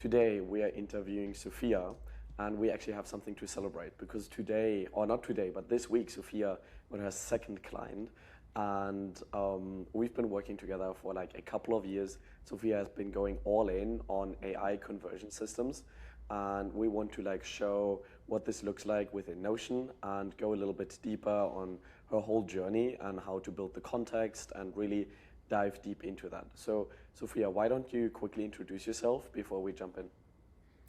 Today we are interviewing Sophia, and we actually have something to celebrate because today, or not today, but this week, Sophia got her second client, and we've been working together for like a couple of years. Sophia has been going all in on AI conversion systems, and we want to like show what this looks like within Notion and go a little bit deeper on her whole journey and how to build the context and really dive deep into that. So, Sophia, why don't you quickly introduce yourself before we jump in?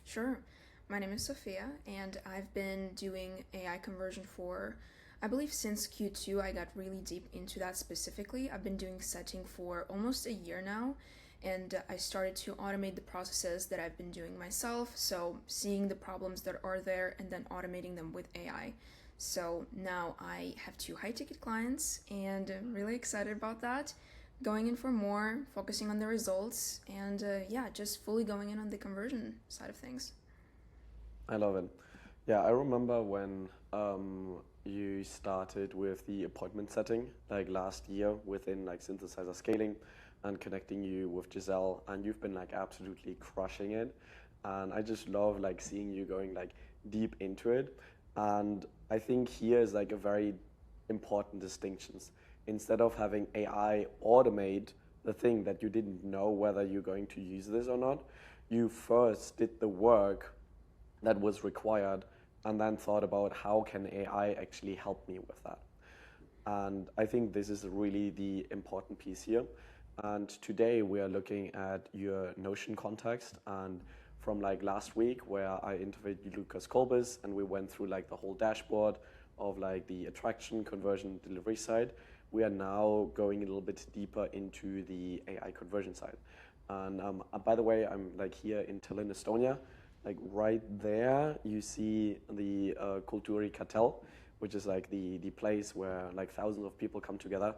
Sure. My name is Sophia, and I've been doing AI conversion for, I believe, since Q2. I got really deep into that specifically. I've been doing setting for almost a year now, and I started to automate the processes that I've been doing myself. So, seeing the problems that are there and then automating them with AI. So, now I have two high ticket clients, and I'm really excited about that. Going in for more, focusing on the results, and yeah, just fully going in on the conversion side of things. I love it. Yeah, I remember when you started with the appointment setting, like last year within like synthesizer scaling and connecting you with Giselle, and you've been like absolutely crushing it. And I just love like seeing you going like deep into it. And I think here is like a very important distinctions. Instead of having AI automate the thing that you didn't know whether you're going to use this or not, you first did the work that was required and then thought about how can AI actually help me with that. And I think this is really the important piece here. And today we are looking at your Notion context and from like last week where I interviewed Lucas Kolbis and we went through like the whole dashboard of like the attraction, conversion, delivery side. We are now going a little bit deeper into the AI conversion side. And by the way, I'm like here in Tallinn, Estonia. Like right there, you see the Kulttuuri Cartel, which is like the place where like thousands of people come together.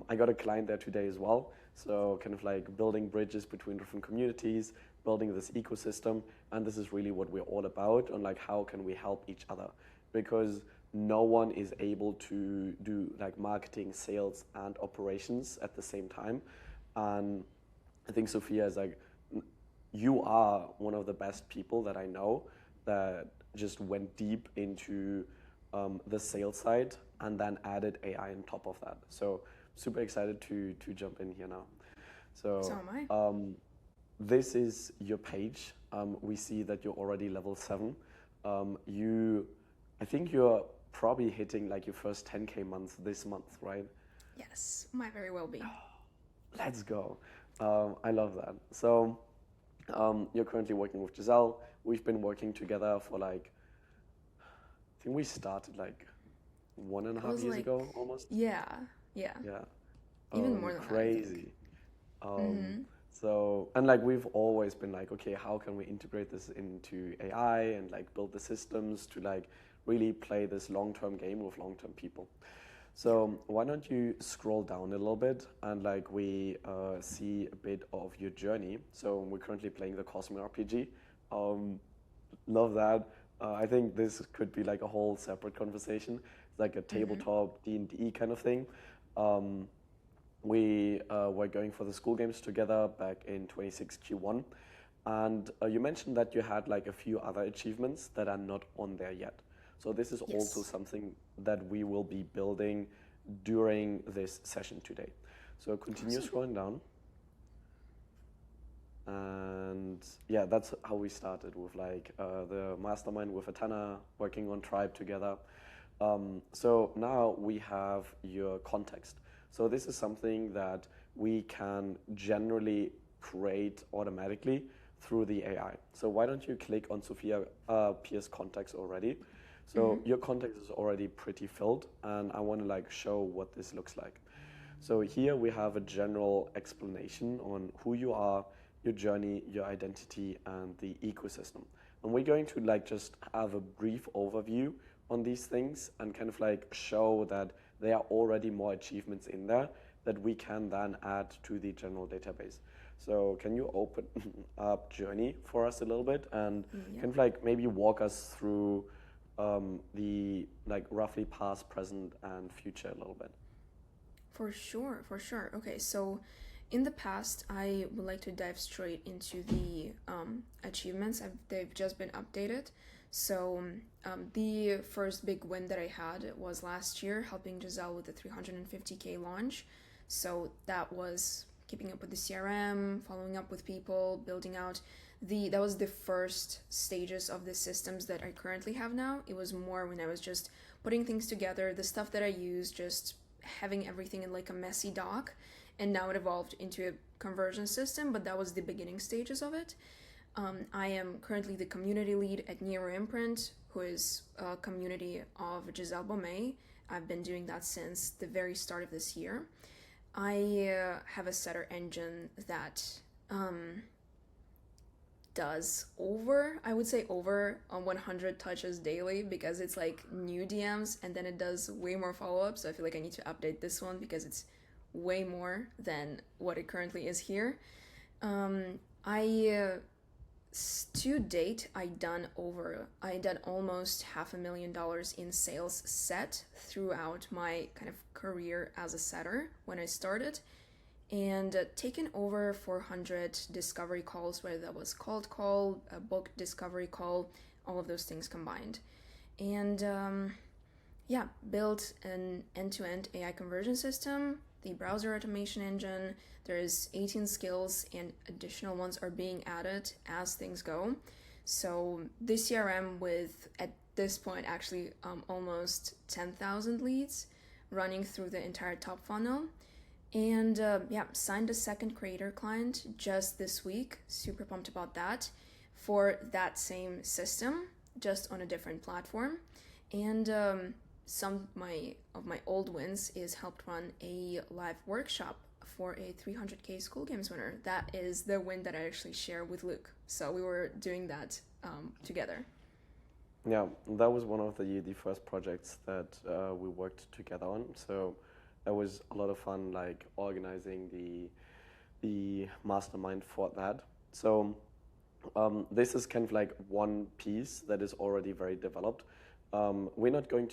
I got a client there today as well. So kind of like building bridges between different communities, building this ecosystem. And this is really what we're all about on like how can we help each other? Because no one is able to do like marketing, sales, and operations at the same time. And I think Sophia is like, you are one of the best people that I know that just went deep into the sales side and then added AI on top of that. So super excited to jump in here now. So So am I. this is your page. We see that you're already level 7. You, I think you're probably hitting like your first 10K month this month, right? Yes, might very well be. Let's go. I love that. So you're currently working with Giselle. We've been working together for like, I think we started like one and a It half was years like, ago almost. yeah, yeah, Yeah. even more than that, I think. Crazy. Um, Mm-hmm. and like we've always been like, okay, how can we integrate this into AI and like build the systems to like really play this long-term game with long-term people. Yeah. So why don't you scroll down a little bit and like we see a bit of your journey. So we're currently playing the Cosmic RPG. Um, Love that. I think this could be like a whole separate conversation. It's like a Mm-hmm. tabletop D&D kind of thing. Um, we were going for the school games together back in 26 Q1. And you mentioned that you had like a few other achievements that are not on there yet. So this is also Yes. something that we will be building during this session today. So continue Awesome. scrolling down. And yeah, that's how we started with like the mastermind with Atana, working on Tribe together. So now we have your context. So this is something that we can generally create automatically through the AI. So why don't you click on Sophia Pierce context already? Mm-hmm. So your context is already pretty filled, and I want to like show what this looks like. So here we have a general explanation on who you are, your journey, your identity, and the ecosystem. And we're going to like just have a brief overview on these things and kind of like show that there are already more achievements in there that we can then add to the general database. So can you open up Journey for us a little bit and Yep. kind of like maybe walk us through the like roughly past, present, and future a little bit? For sure, for sure. Okay, so in the past, I would like to dive straight into the achievements. They've just been updated. So the first big win that I had was last year, helping Giselle with the 350K launch. So that was keeping up with the CRM, following up with people, building out that was the first stages of the systems that I currently have now. It was more when I was just putting things together, the stuff that I use, just having everything in like a messy doc, and now it evolved into a conversion system, but that was the beginning stages of it. I am currently the community lead at Nero Imprint, who is a community of Giselle Beaumay. I've been doing that since the very start of this year. I have a setter engine that does I would say over 100 touches daily, because it's like new DMs and then it does way more follow-ups. So I feel like I need to update this one because it's way more than what it currently is here. To date, I done almost $500,000 in sales set throughout my kind of career as a setter when I started, and taken over 400 discovery calls, whether that was cold call, a book discovery call, all of those things combined. And built an end-to-end AI conversion system, the browser automation engine. There's 18 skills and additional ones are being added as things go. So the CRM with, at this point, actually almost 10,000 leads running through the entire top funnel. And signed a second creator client just this week. Super pumped about that, for that same system, just on a different platform. And some of my old wins is helped run a live workshop for a 300K Skool Games winner. That is the win that I actually share with Luke. So we were doing that together. Yeah, that was one of the first projects that we worked together on. So it was a lot of fun, like organizing the mastermind for that. So this is kind of like one piece that is already very developed. We're not going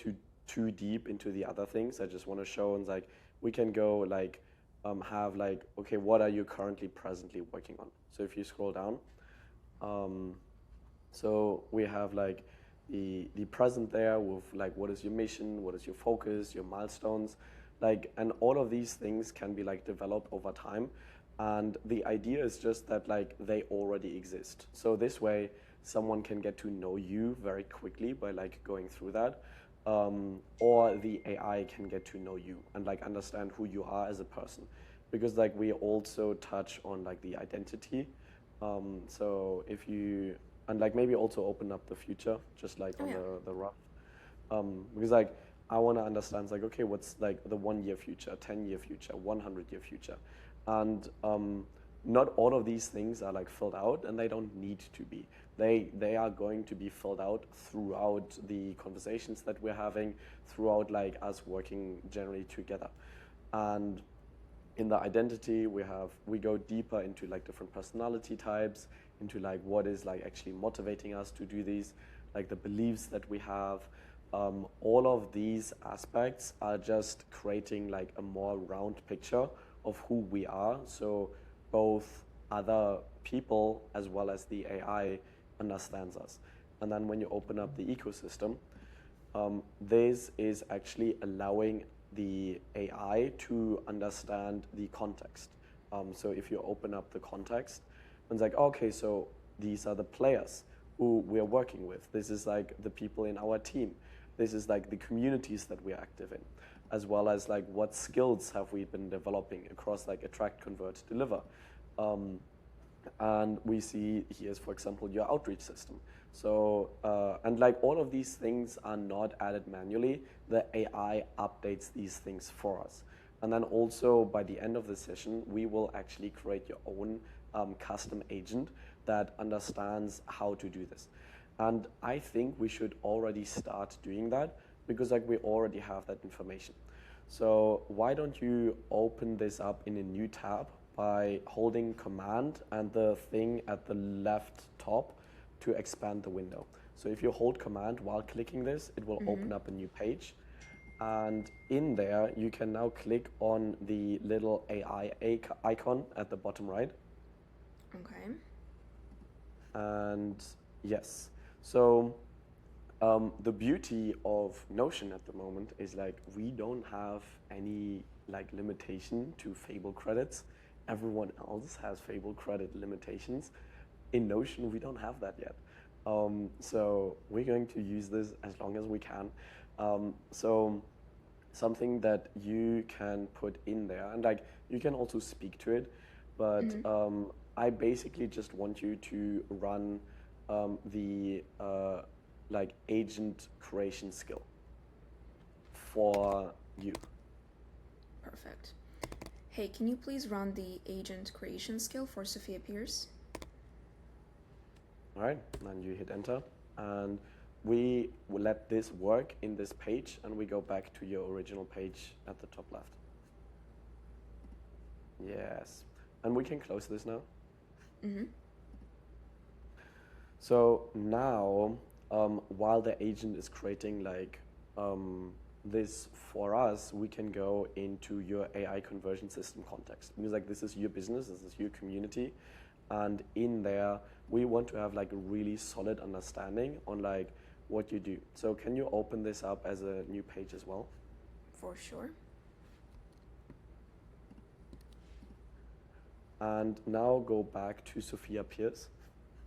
too deep into the other things. I just want to show, and like we can go like have like, okay, what are you presently working on? So if you scroll down, so we have like the present there with like what is your mission, what is your focus, your milestones, like, and all of these things can be like developed over time. And the idea is just that like they already exist. So this way someone can get to know you very quickly by like going through that. Or the AI can get to know you and like understand who you are as a person, because like we also touch on like the identity. So if you, and like maybe also open up the future, just like on the rough, because like I want to understand like, okay, what's like the 1 year future, 10-year future, 100-year future, and not all of these things are like filled out, and they don't need to be. They are going to be filled out throughout the conversations that we're having, throughout like us working generally together. And in the identity, we go deeper into like different personality types, into like what is like actually motivating us to do these, like the beliefs that we have. All of these aspects are just creating like a more round picture of who we are. So both other people as well as the AI understands us. And then when you open up the ecosystem, this is actually allowing the AI to understand the context. So if you open up the context, it's like, okay, so these are the players who we're working with. This is like the people in our team. This is like the communities that we're active in, as well as like what skills have we been developing across like attract, convert, deliver. And we see here's, for example, your outreach system. So, and like all of these things are not added manually. The AI updates these things for us. And then also by the end of the session, we will actually create your own custom agent that understands how to do this. And I think we should already start doing that, because like we already have that information. So why don't you open this up in a new tab by holding Command and the thing at the left top to expand the window. So if you hold Command while clicking this, it will open up a new page. And in there, you can now click on the little AI icon at the bottom right. Okay. And yes, so the beauty of Notion at the moment is like we don't have any like limitation to Fable credits. Everyone else has Fable credit limitations. In Notion, we don't have that yet. So we're going to use this as long as we can. So something that you can put in there, and like you can also speak to it, but I basically just want you to run the like agent creation skill for you. Perfect. Hey, can you please run the agent creation skill for Sophia Pierce? All right, and you hit enter, and we will let this work in this page, and we go back to your original page at the top left. Yes, and we can close this now. So now, while the agent is creating like this for us, we can go into your AI conversion system context. Because like this is your business, this is your community, and in there we want to have like a really solid understanding on like what you do. So can you open this up as a new page as well? For sure. And now go back to Sophia Pierce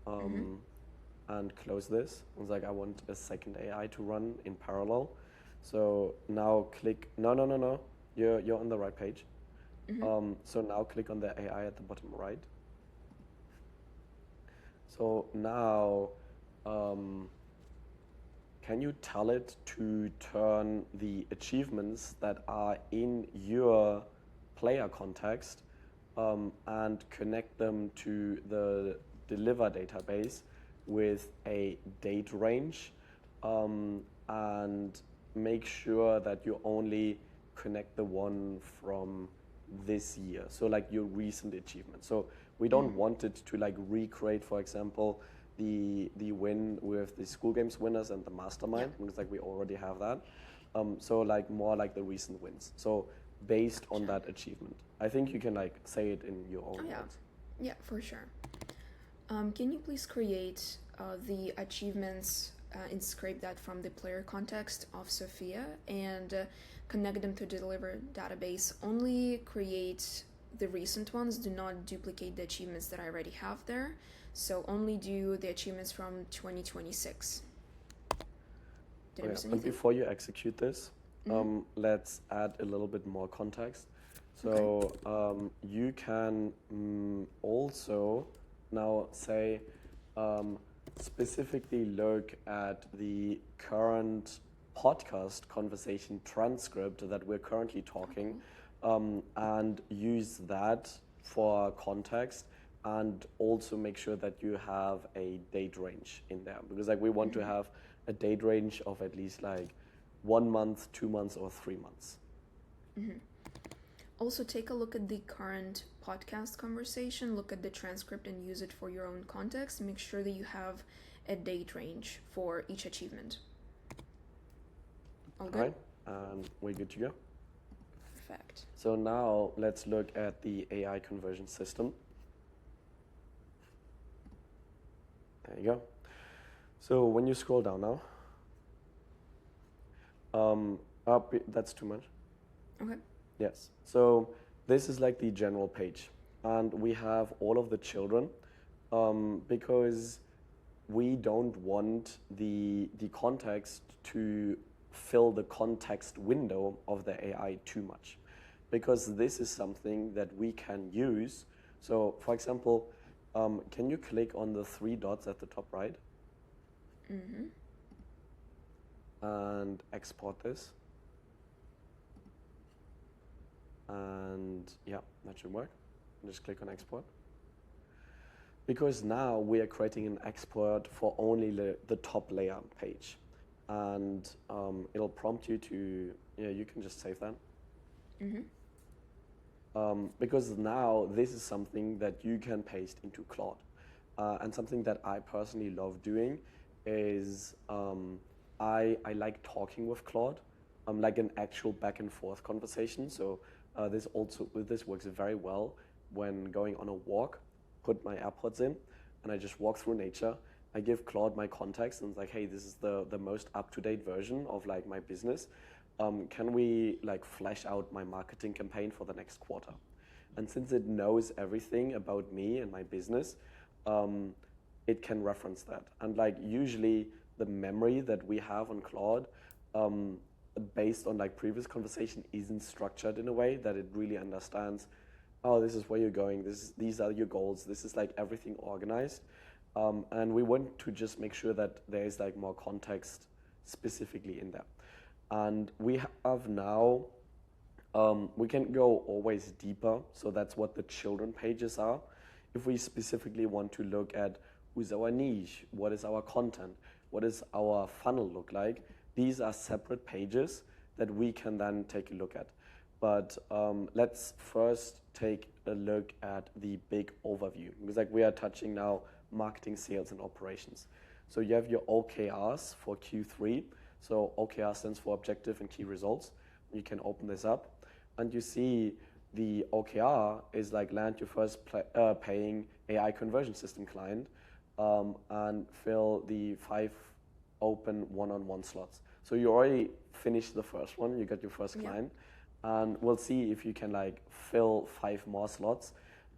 and close this. It's like I want a second AI to run in parallel. So now click, no. You're on the right page. So now click on the AI at the bottom right. So now, can you tell it to turn the achievements that are in your player context and connect them to the deliver database with a date range and make sure that you only connect the one from this year, so like your recent achievement. So we don't want it to like recreate, for example, the win with the school games winners and the mastermind, because like we already have that. So like more like the recent wins. So based on that achievement, I think you can like say it in your own words. Yeah, for sure. Can you please create the achievements and scrape that from the player context of Sophia and connect them to the deliver database? Only create the recent ones, do not duplicate the achievements that I already have there. So only do the achievements from 2026. Did I miss anything? And before you execute this, let's add a little bit more context. So you can also now say specifically look at the current podcast conversation transcript that we're currently talking and use that for context, and also make sure that you have a date range in there, because like we want to have a date range of at least like 1 month, 2 months, or 3 months. Also, take a look at the current podcast conversation, look at the transcript and use it for your own context. Make sure that you have a date range for each achievement. All good? All right, and we're good to go. Perfect. So now let's look at the AI conversion system. There you go. So when you scroll down now, up, that's too much. Okay. Yes. So this is like the general page, and we have all of the children because we don't want the context to fill the context window of the AI too much, because this is something that we can use. So for example, can you click on the 3 dots at the top right and export this? And yeah, that should work. Just click on export. Because now we are creating an export for only the top layer page. And it'll prompt you to, you can just save that. Because now this is something that you can paste into Claude. And something that I personally love doing is I like talking with Claude. like an actual back and forth conversation. So this works very well when going on a walk, put my AirPods in, and I just walk through nature. I give Claude my context and it's like, hey, this is the most up-to-date version of like my business. Can we like flesh out my marketing campaign for the next quarter? And since it knows everything about me and my business, it can reference that. And like usually the memory that we have on Claude, based on like previous conversation, isn't structured in a way that it really understands, oh, this is where you're going, these are your goals, this is like everything organized. And we want to just make sure that there is like more context specifically in there. And we have now, we can go always deeper. So that's what the children pages are. If we specifically want to look at who's our niche, what is our content, what does our funnel look like, these are separate pages that we can then take a look at. But let's first take a look at the big overview, because like we are touching now marketing, sales, and operations. So you have your OKRs for Q3. So OKR stands for objective and key results. You can open this up and you see the OKR is like land your first paying AI conversion system client and fill the 5 open one-on-one slots. So you already finished the first one, you got your first client, and we'll see if you can like fill 5 more slots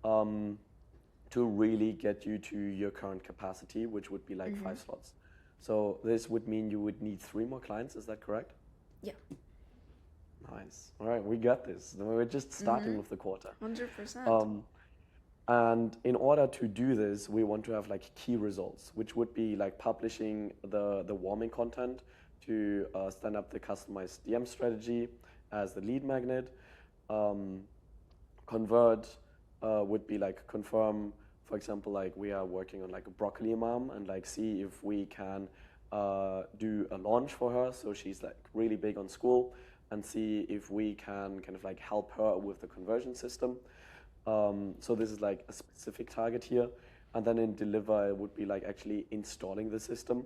to really get you to your current capacity, which would be like 5 slots. So this would mean you would need 3 more clients, is that correct? Yeah. Nice. All right, we got this. We're just starting with the quarter. 100%. And in order to do this, we want to have like key results, which would be like publishing the warming content to stand up the customized DM strategy as the lead magnet. Convert would be like confirm, for example, like we are working on like a broccoli mom and like see if we can do a launch for her. So she's like really big on Skool, and see if we can kind of like help her with the conversion system. So this is like a specific target here. And then in deliver, it would be like actually installing the system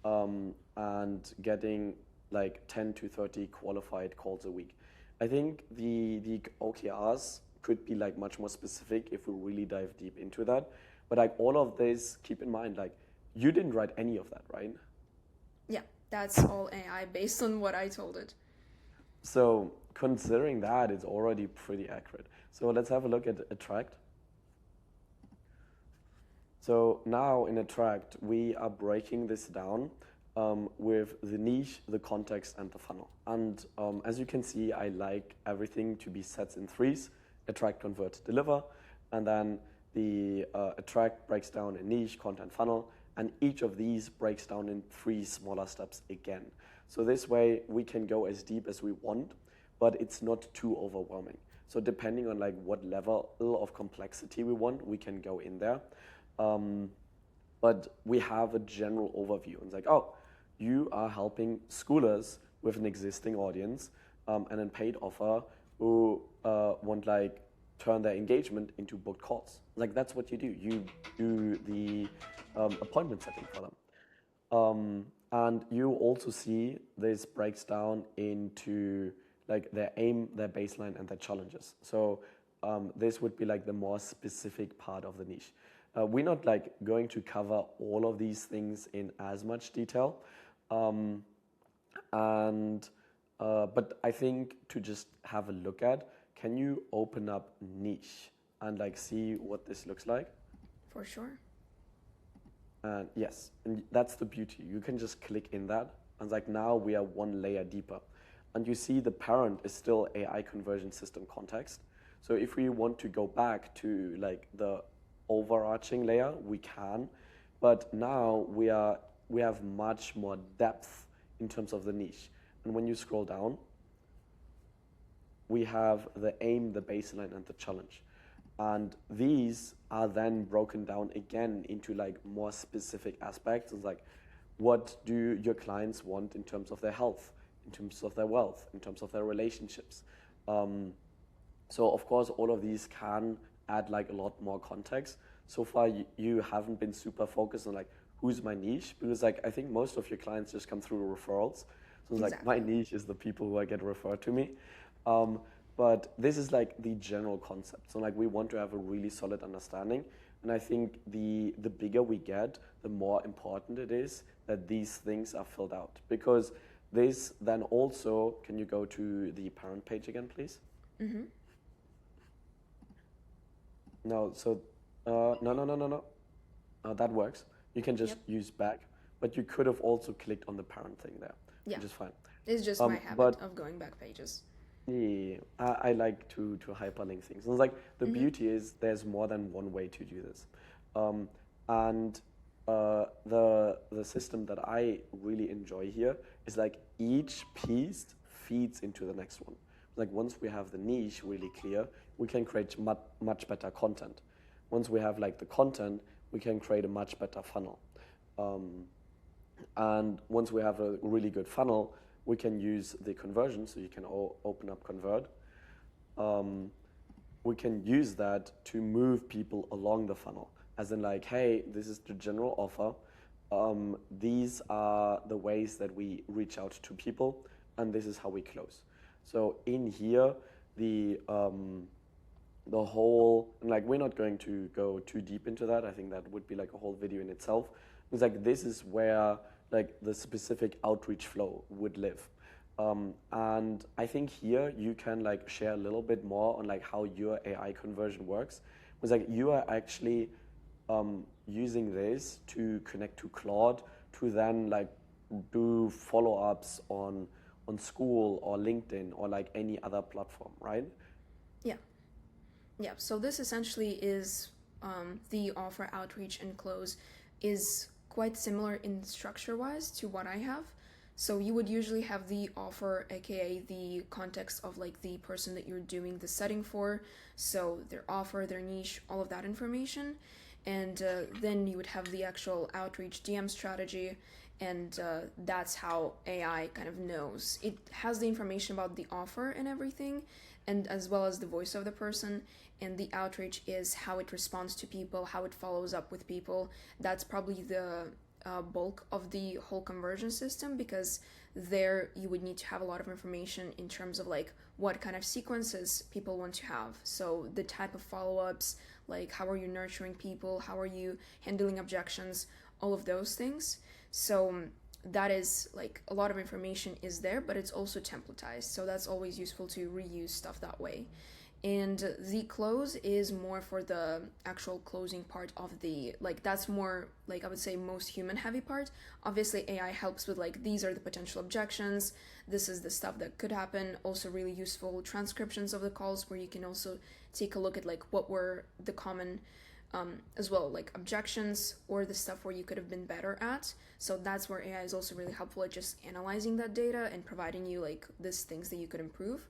and getting like 10 to 30 qualified calls a week. I think the OKRs could be like much more specific if we really dive deep into that. But like all of this, keep in mind, like you didn't write any of that, right? Yeah, that's all AI based on what I told it. So considering that, it's already pretty accurate. So let's have a look at Attract. So now in Attract, we are breaking this down with the niche, the context, and the funnel. And as you can see, I like everything to be sets in 3s, Attract, Convert, Deliver. And then the Attract breaks down in niche, content, funnel. And each of these breaks down in 3 smaller steps again. So this way we can go as deep as we want, but it's not too overwhelming. So depending on like what level of complexity we want, we can go in there. But we have a general overview. And it's like, oh, you are helping schoolers with an existing audience and a paid offer who want like turn their engagement into booked calls. Like that's what you do. You do the appointment setting for them. And you also see this breaks down into like their aim, their baseline, and their challenges. So this would be like the more specific part of the niche. We're not like going to cover all of these things in as much detail. But I think to just have a look at, can you open up niche and like see what this looks like? For sure. And yes, and that's the beauty. You can just click in that, and like now we are 1 layer deeper. And you see the parent is still AI conversion system context. So if we want to go back to like the overarching layer, we can. But now we have much more depth in terms of the niche. And when you scroll down, we have the aim, the baseline, and the challenge. And these are then broken down again into like more specific aspects. It's like, what do your clients want in terms of their health, in terms of their wealth, in terms of their relationships? So of course, all of these can add like a lot more context. So far, you haven't been super focused on like, who's my niche? Because like, I think most of your clients just come through referrals. So it's like my Exactly. niche is the people who I get referred to me. Um, but this is like the general concept. So like we want to have a really solid understanding. And I think the bigger we get, the more important it is that these things are filled out. Because this then also, can you go to the parent page again, please? Mm-hmm. No, so no. That works. You can just Yep. use back, but you could have also clicked on the parent thing there, Yeah. which is fine. It's just my habit But of going back pages. yeah, I like to hyperlink things. And it's like the Mm-hmm. beauty is there's more than one way to do this, um, and the system that I really enjoy here is like each piece feeds into the next one. Like once we have the niche really clear, we can create much better content. Once we have like the content, we can create a much better funnel. Um, and once we have a really good funnel, we can use the conversion. So you can open up convert. Um, we can use that to move people along the funnel. As in like, hey, this is the general offer. These are the ways that we reach out to people, and this is how we close. So in here, the whole, and like we're not going to go too deep into that. I think that would be like a whole video in itself. It's like this is where like the specific outreach flow would live. And I think here you can like share a little bit more on like how your AI conversion works. It's like you are actually using this to connect to Claude to then like do follow-ups on Skool or LinkedIn or like any other platform, right? Yeah. Yeah. So this essentially is the offer, outreach, and close is quite similar in structure wise to what I have. So you would usually have the offer, aka the context of like the person that you're doing the setting for. So their offer, their niche, all of that information. And then you would have the actual outreach DM strategy. And that's how AI kind of knows. It has the information about the offer and everything, and as well as the voice of the person. And the outreach is how it responds to people, how it follows up with people. That's probably the bulk of the whole conversion system, because there you would need to have a lot of information in terms of like what kind of sequences people want to have. So the type of follow-ups, like how are you nurturing people, how are you handling objections, all of those things. So that is like a lot of information is there, but it's also templatized, so that's always useful to reuse stuff that way. And the close is more for the actual closing part of the, like, that's more like I would say most human heavy part. Obviously AI helps with like these are the potential objections, this is the stuff that could happen. Also really useful transcriptions of the calls where you can also take a look at like what were the common as well, like objections or the stuff where you could have been better at. So that's where AI is also really helpful at just analyzing that data and providing you like these things that you could improve.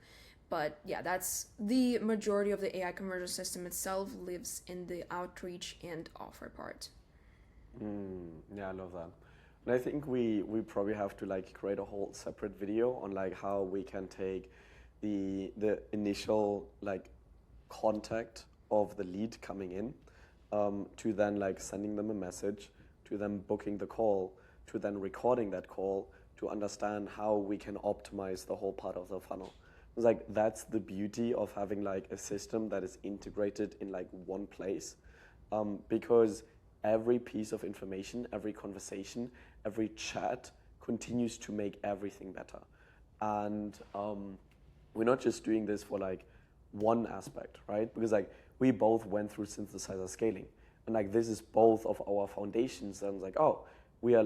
But yeah, that's the majority of the AI conversion system itself lives in the outreach and offer part. Yeah, I love that. And I think we probably have to like create a whole separate video on like how we can take the initial like contact of the lead coming in, to then like sending them a message, to then booking the call, to then recording that call, to understand how we can optimize the whole part of the funnel. It's like that's the beauty of having like a system that is integrated in like one place, because every piece of information, every conversation, every chat continues to make everything better. And we're not just doing this for like one aspect, right? Because like we both went through synthesizer scaling, and like this is both of our foundations. And it's like, oh, we're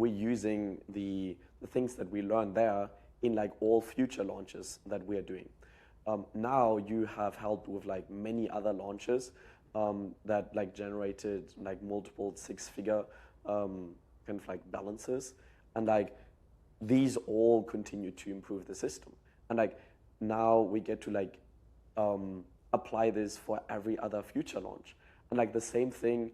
using the things that we learned there in like all future launches that we are doing. Now you have helped with like many other launches that like generated like multiple six-figure kind of like balances, and like these all continue to improve the system. And like now we get to like apply this for every other future launch. And like the same thing,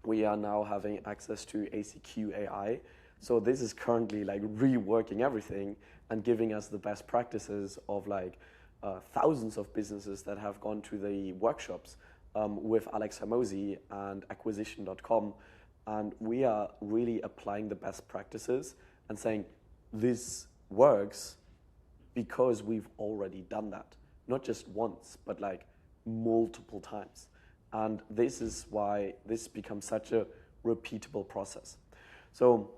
we are now having access to ACQ AI. So this is currently like reworking everything and giving us the best practices of like thousands of businesses that have gone to the workshops with Alex Hermosi and acquisition.com. And we are really applying the best practices and saying, this works because we've already done that, not just once, but like multiple times. And this is why this becomes such a repeatable process. So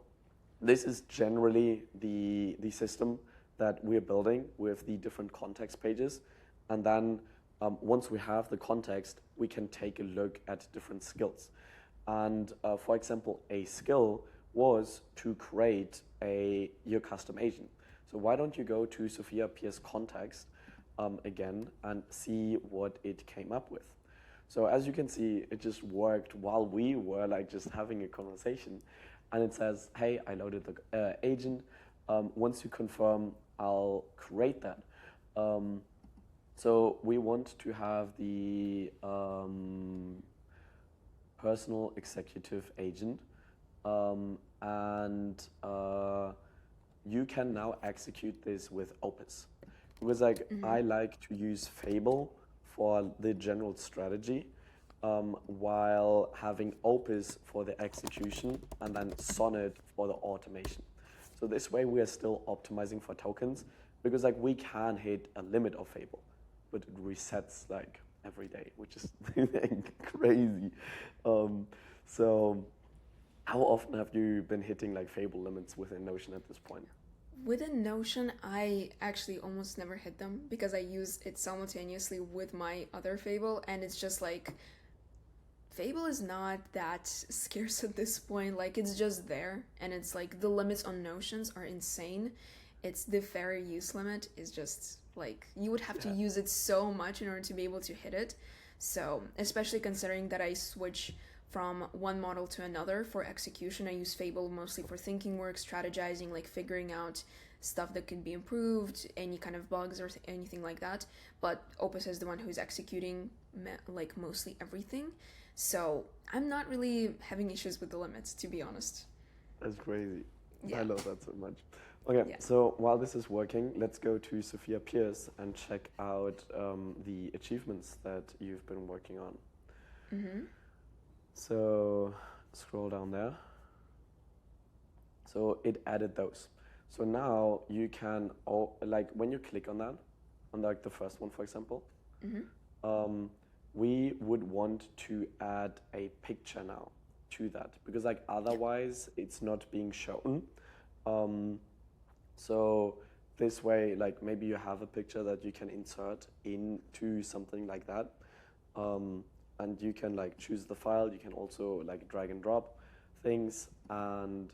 this is generally the system that we're building with the different context pages. And then once we have the context, we can take a look at different skills. And for example, a skill was to create your custom agent. So why don't you go to Sophia Pierce context again and see what it came up with. So as you can see, it just worked while we were like just having a conversation. And it says, hey, I loaded the agent. Once you confirm, I'll create that. So we want to have the personal executive agent. And you can now execute this with Opus. Because like I like to use Fable for the general strategy, while having Opus for the execution and then Sonnet for the automation. So this way we are still optimizing for tokens, because like we can hit a limit of Fable, but it resets like every day, which is crazy. So how often have you been hitting like Fable limits within Notion at this point? Within Notion, I actually almost never hit them because I use it simultaneously with my other Fable, and it's just like Fable is not that scarce at this point. Like, it's just there, and it's like the limits on Notions are insane. It's the fair use limit is just like you would have to use it so much in order to be able to hit it. So, especially considering that I switch from one model to another for execution, I use Fable mostly for thinking work, strategizing, like figuring out stuff that could be improved, any kind of bugs or anything like that. But Opus is the one who's executing like mostly everything. So I'm not really having issues with the limits, to be honest. That's crazy. Yeah. I love that so much. Okay, Yeah. so while this is working, let's go to Sophia Pierce and check out the achievements that you've been working on. So scroll down there. So it added those. So now you can, like when you click on that, on like the first one, for example, we would want to add a picture now to that, because like otherwise it's not being shown. So this way, like maybe you have a picture that you can insert into something like that. And you can like choose the file. You can also like drag and drop things. And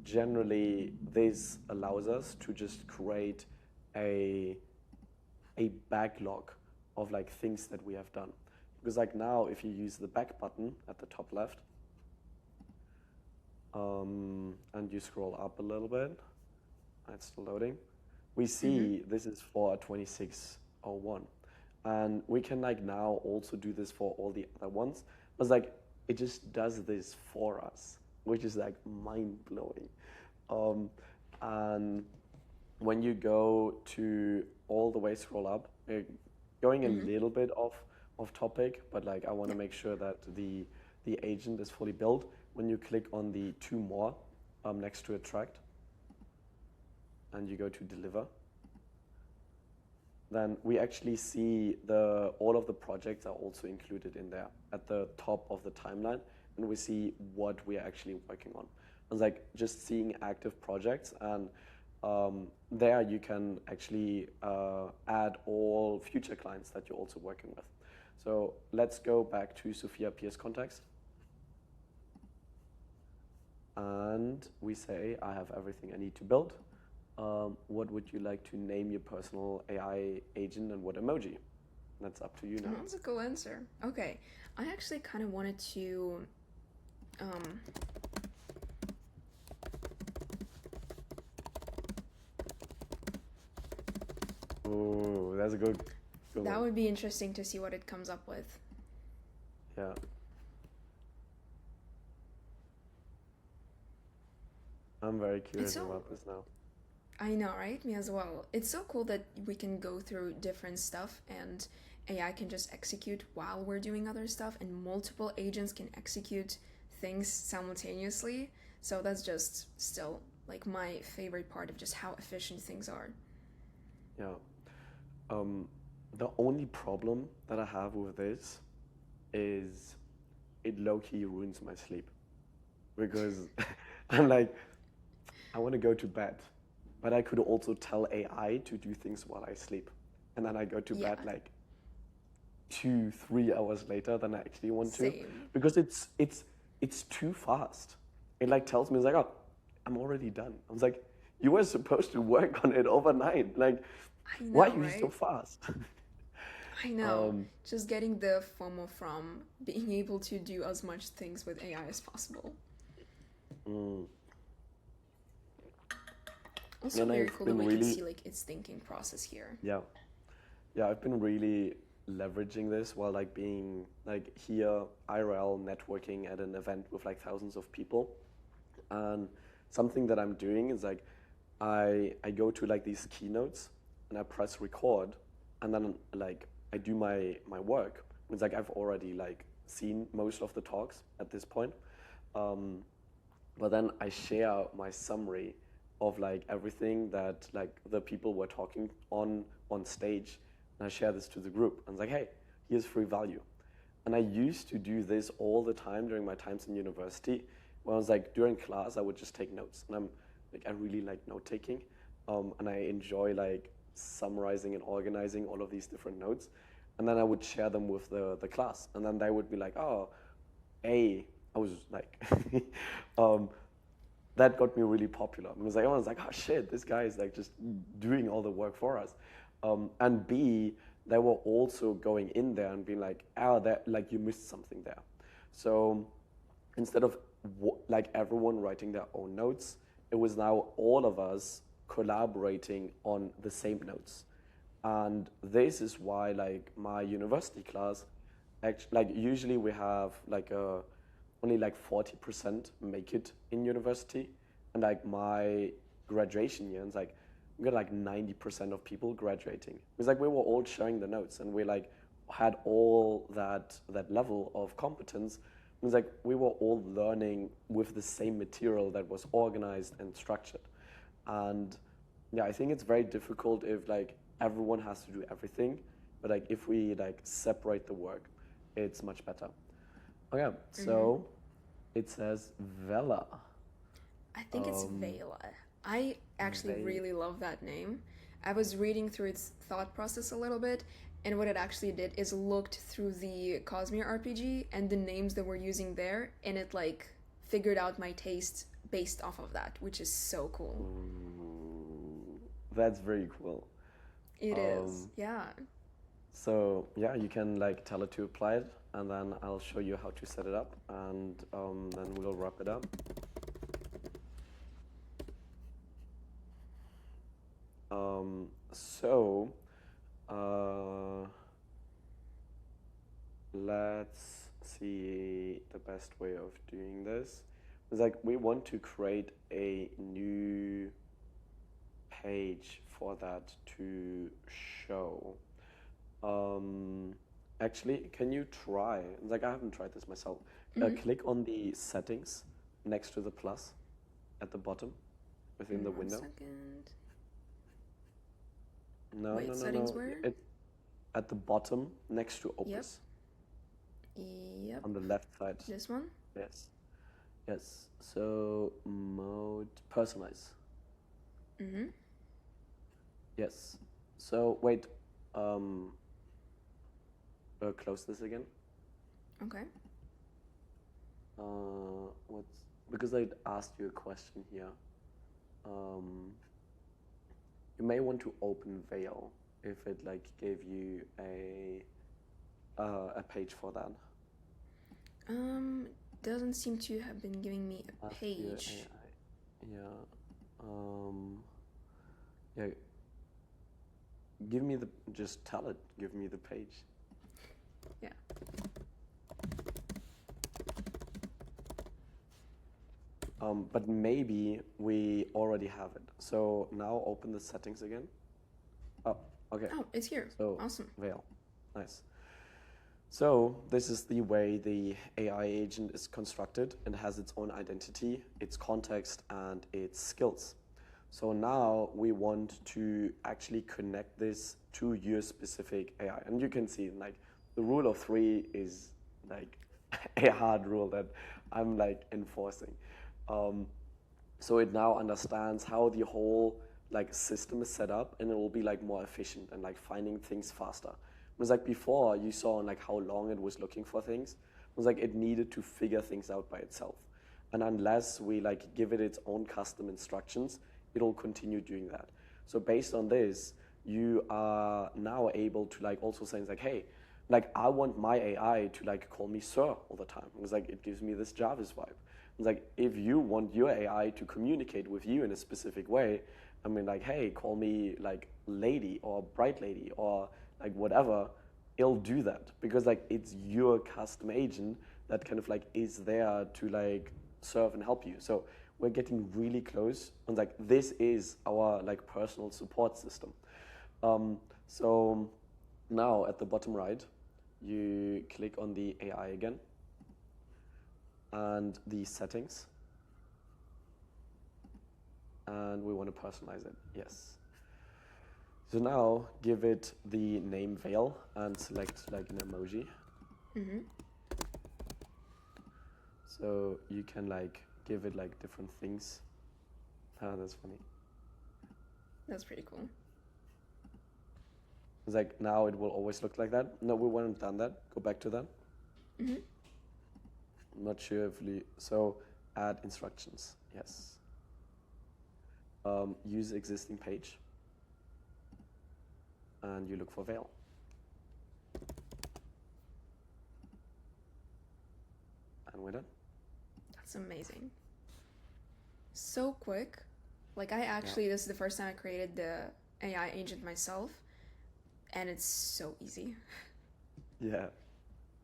generally this allows us to just create a backlog of like things that we have done. Because like now if you use the back button at the top left, and you scroll up a little bit, it's still loading, we see this is for 2601. And we can like now also do this for all the other ones. But like it just does this for us, which is like mind blowing. And when you go to all the way scroll up, going a little bit off topic, but like I want to make sure that the agent is fully built. When you click on the two more next to attract, and you go to deliver, then we actually see all of the projects are also included in there at the top of the timeline, and we see what we are actually working on. It's like just seeing active projects, and there you can actually add all future clients that you're also working with. So let's go back to Sophia Pierce context. And we say, I have everything I need to build. What would you like to name your personal AI agent, and what emoji? That's up to you now. That's a cool answer. Okay, I actually kind of wanted to Oh, that's a good that one. would be interesting to see what it comes up with. Yeah. I'm very curious about this now. I know, right? Me as well. It's so cool that we can go through different stuff and AI can just execute while we're doing other stuff, and multiple agents can execute things simultaneously. So that's just still like my favorite part of just how efficient things are. Yeah. Um, the only problem that I have with this is it low-key ruins my sleep because I'm like, I want to go to bed, but I could also tell AI to do things while I sleep. And then I go to Yeah, bed like 2, 3 hours later than I actually want to same. because it's too fast. It like tells me it's like, oh, I'm already done. I was like, you were supposed to work on it overnight. Like, I why know, are you so right? fast? I know. um, Just getting the FOMO from being able to do as much things with AI as possible. mm, Also and very I've cool that been we could really, see like its thinking process here. yeah, yeah, I've been really leveraging this while like being like here IRL networking at an event with like thousands of people. And something that I'm doing is like I go to like these keynotes and I press record and then like I do my work. It's like I've already like seen most of the talks at this point. Um, but then I share my summary of like everything that like the people were talking on stage, and I share this to the group. And it's like, hey, here's free value. And I used to do this all the time during my times in university. When I was like during class, I would just take notes, and I really like note taking, and I enjoy like summarizing and organizing all of these different notes, and then I would share them with the class, and then they would be like, oh, I was like, um, that got me really popular. Because like, I was like, oh shit, this guy is like just doing all the work for us. And B, they were also going in there and being like, oh, that like you missed something there. So instead of like everyone writing their own notes, it was now all of us collaborating on the same notes. And this is why like my university class, actually, like usually we have like only like 40% make it in university, and like my graduation year, it's like we got like 90% of people graduating. It's like we were all sharing the notes, and we like had all that level of competence. It's like we were all learning with the same material that was organized and structured. And yeah, I think it's very difficult if like everyone has to do everything, but like if we like separate the work, it's much better. Okay, Hmm. so it says Vela. I think it's Um, Vela. I actually they really love that name. I was reading through its thought process a little bit, and what it actually did is looked through the Cosmere RPG and the names that we're using there, and it like figured out my taste based off of that, which is so cool. Ooh, that's very cool. It is, Um, yeah. so yeah, you can like tell it to apply it, and then I'll show you how to set it up, and then we'll wrap it up. So uh, let's see the best way of doing this. It's like we want to create a new page for that to show. Um, Actually, can you try? Like I haven't tried this myself. Mm-hmm. Click on the settings next to the plus at the bottom within the One window. second. No, no, Wait, no, settings no. where? It at the bottom next to Yep, Opus yep. on the left side. This one? Yes, yes. So mode personalize. Mm-hmm. Yes. So wait. Um, close this again. Okay. What's because I asked you a question here. Um, you may want to open Veil if it like gave you a page for that. Um, doesn't seem to have been giving me a Ask your page. AI. Yeah. Um, yeah. Give me the just tell it. Give me the page. Yeah. But maybe we already have it. So now open the settings again. Oh, okay. Oh, it's here. So Awesome. Veil, nice. So this is the way the AI agent is constructed and has its own identity, its context, and its skills. So now we want to actually connect this to your specific AI. And you can see like the rule of three is like a hard rule that I'm like enforcing. Um, so it now understands how the whole like system is set up, and it will be like more efficient and like finding things faster. It was like before you saw like how long it was looking for things. It was like it needed to figure things out by itself. And unless we like give it its own custom instructions, it'll continue doing that. So based on this, you are now able to like also say like, hey, like I want my AI to like call me sir all the time. It's like it gives me this Jarvis vibe. It's like if you want your AI to communicate with you in a specific way, I mean like, hey, call me like lady or bright lady or like whatever, it'll do that because like it's your custom agent that kind of like is there to like serve and help you. So we're getting really close and like this is our like personal support system. So now at the bottom right, you click on the AI again and the settings, and we want to personalize it. Yes. So now give it the name Veil and select like an emoji. Mm-hmm. So you can like give it like different things. Ah, that's funny. That's pretty cool. It's like now it will always look like that. No, we haven't done that. Go back to that. Mm-hmm. I'm not sure if we, so add instructions. Yes. Use existing page. And you look for Veil. And we're done. That's amazing. So quick. Like I actually, this is the first time I created the AI agent myself, and it's so easy. Yeah.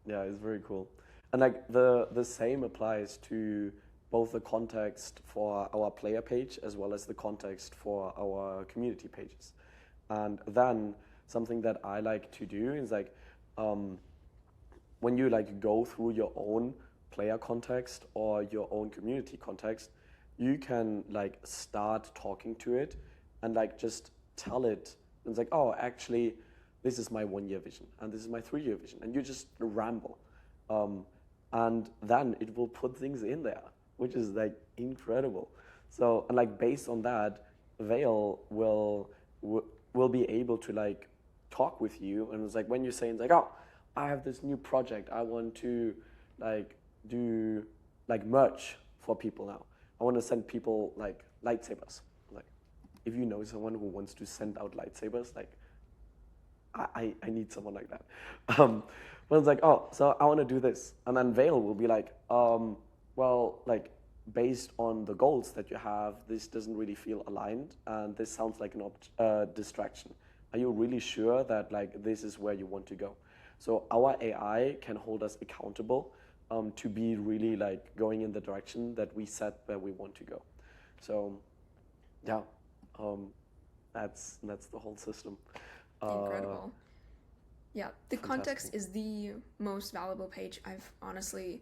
Yeah, it's very cool. And like the same applies to both the context for our player page as well as the context for our community pages. And then something that I like to do is like when you like go through your own player context or your own community context, you can like start talking to it and like just tell it. It's like, oh, actually, this is my 1 year vision and this is my 3 year vision, and you just ramble, and then it will put things in there, which is like incredible. So and like based on that, Veil will be able to like talk with you, and it's like when you're saying like, oh, I have this new project, I want to like do like merch for people now. I want to send people like lightsabers. Like, if you know someone who wants to send out lightsabers, like I need someone like that. But it's like, oh, so I want to do this, and then Veil will be like, well, like based on the goals that you have, this doesn't really feel aligned, and this sounds like an distraction. Are you really sure that like this is where you want to go? So our AI can hold us accountable to be really like going in the direction that we set where we want to go. So yeah, that's the whole system. Incredible. Yeah, the context Fantastic. is the most valuable page I've honestly,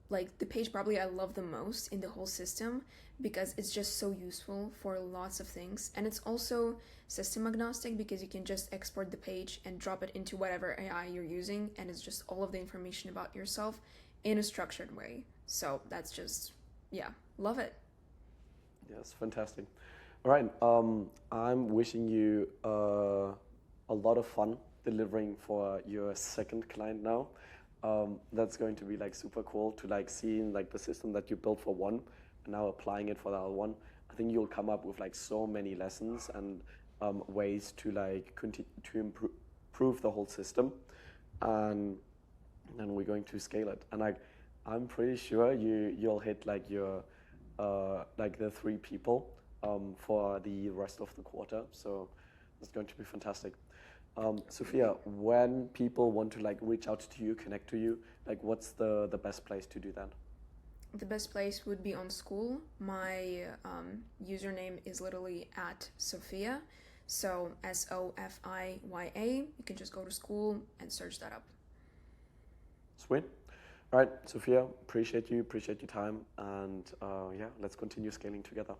like the page probably I love the most in the whole system because it's just so useful for lots of things, and it's also system agnostic because you can just export the page and drop it into whatever AI you're using, and it's just all of the information about yourself in a structured way. So that's just, yeah, love it. Yes, fantastic. All right, I'm wishing you a lot of fun delivering for your second client now. That's going to be like super cool to like seeing like the system that you built for one and now applying it for the other one. I think you'll come up with like so many lessons and ways to like continue to improve the whole system, and then we're going to scale it. And like I'm pretty sure you'll hit like the 3 people for the rest of the quarter. So it's going to be fantastic. Sophia, when people want to like reach out to you, connect to you, like what's the best place to do that? The best place would be on Skool. My username is literally at Sophia. So Sofiya. You can just go to Skool and search that up. Sweet. All right, Sophia, appreciate your time, and yeah, let's continue scaling together.